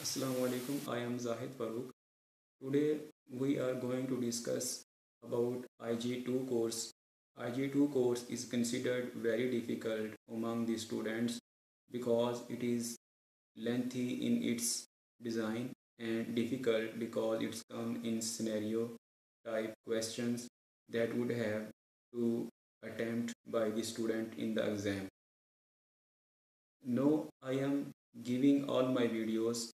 Assalamu alaikum. I am Zahid Farooq. Today we are going to discuss about IG2 course. IG2 course is considered very difficult among the students because it is lengthy in its design and difficult because it's come in scenario type questions that would have to attempt by the student in the exam. Now I am giving all my videos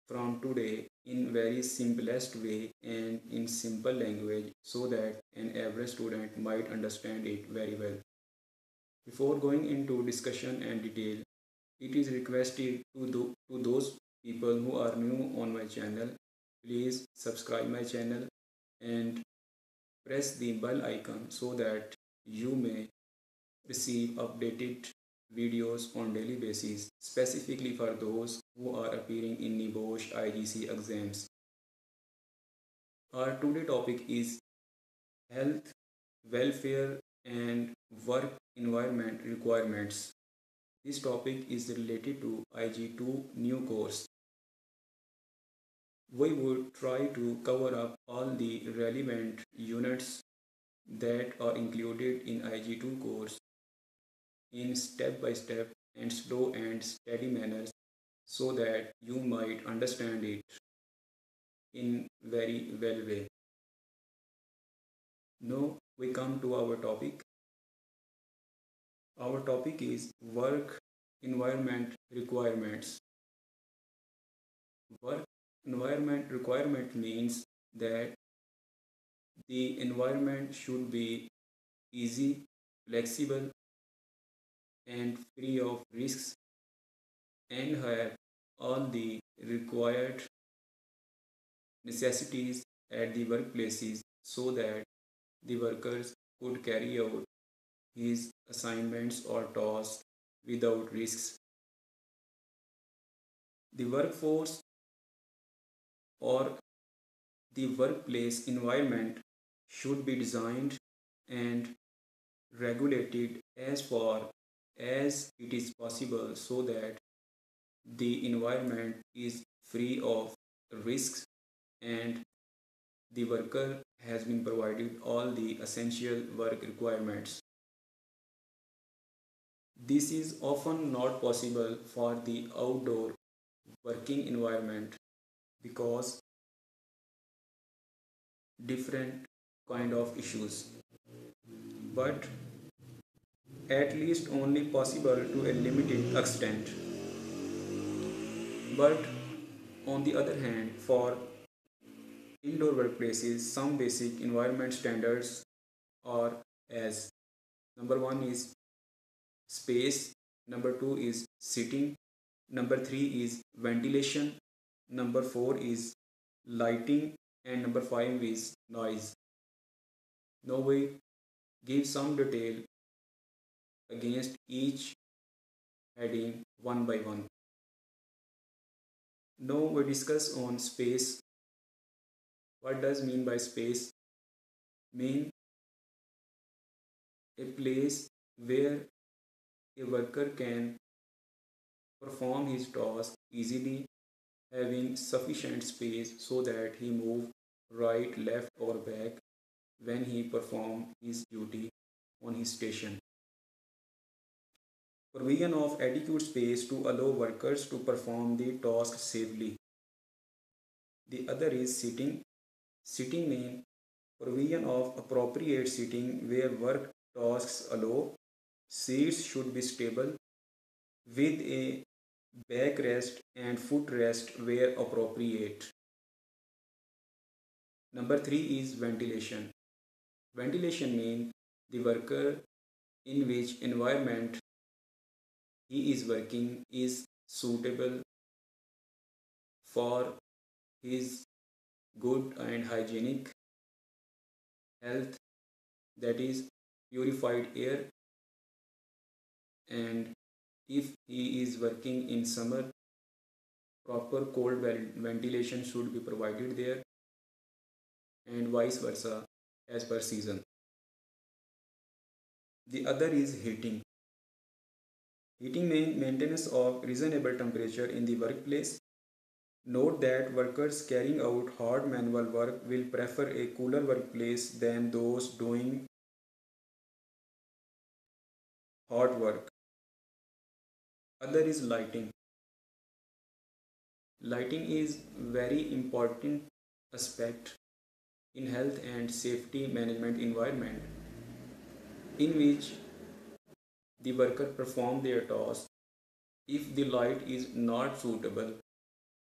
from today in very simplest way and in simple language so that an average student might understand it very well. Before going into discussion and detail, it is requested to those people who are new on my channel, please subscribe my channel and press the bell icon so that you may receive updated videos on daily basis, specifically for those who are appearing in NIBOSH IGC exams. Our today topic is health, welfare, and work environment requirements. This topic is related to IG2 new course. We would try to cover up all the relevant units that are included in IG2 course in step by step and slow and steady manners so that you might understand it in very well way. Now we come to our topic. Our topic is work environment requirements. Work environment requirement means that the environment should be easy, flexible, and free of risks and have all the required necessities at the workplaces so that the workers could carry out his assignments or tasks without risks. The workforce or the workplace environment should be designed and regulated as far as it is possible so that the environment is free of risks and the worker has been provided all the essential work requirements. This is often not possible for the outdoor working environment because different kind of issues, but at least only possible to a limited extent. But on the other hand, for indoor workplaces, some basic environment standards are as number one is space, number two is sitting, number three is ventilation, number four is lighting, and number five is noise. Now we give some detail against each heading one by one. Now we discuss on space. What does mean by space? Mean a place where a worker can perform his task easily, having sufficient space so that he move right, left or back when he perform his duty on his station. Provision of adequate space to allow workers to perform the task safely. The other is sitting. Sitting means provision of appropriate sitting where work tasks allow. Seats should be stable with a backrest and footrest where appropriate. Number three is ventilation. Ventilation means the worker in which environment he is working is suitable for his good and hygienic health, that is purified air, and if he is working in summer, proper cold ventilation should be provided there and vice versa as per season. The other is heating. Heating means maintenance of reasonable temperature in the workplace. Note that workers carrying out hard manual work will prefer a cooler workplace than those doing hard work. Other is lighting. Lighting is very important aspect in health and safety management environment in which the worker perform their task. If the light is not suitable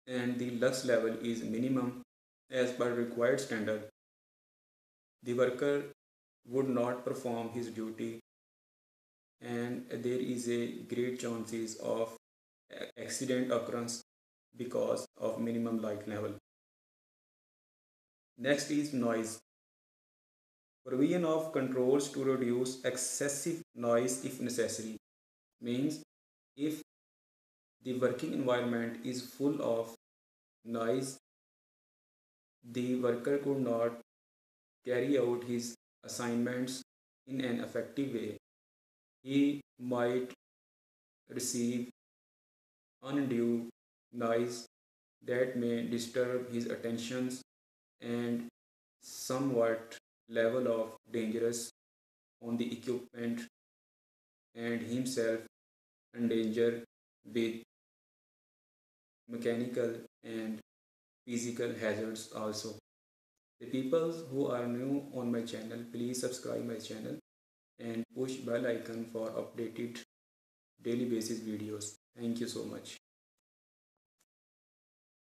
and the lux level is minimum as per required standard, the worker would not perform his duty and there is a great chances of accident occurrence because of minimum light level. Next is noise. Provision of controls to reduce excessive noise if necessary. Means if the working environment is full of noise, the worker could not carry out his assignments in an effective way. He might receive undue noise that may disturb his attentions and somewhat level of dangerous on the equipment and himself endanger with mechanical and physical hazards also. The people who are new on my channel, please subscribe my channel and push bell icon for updated daily basis videos. Thank you so much.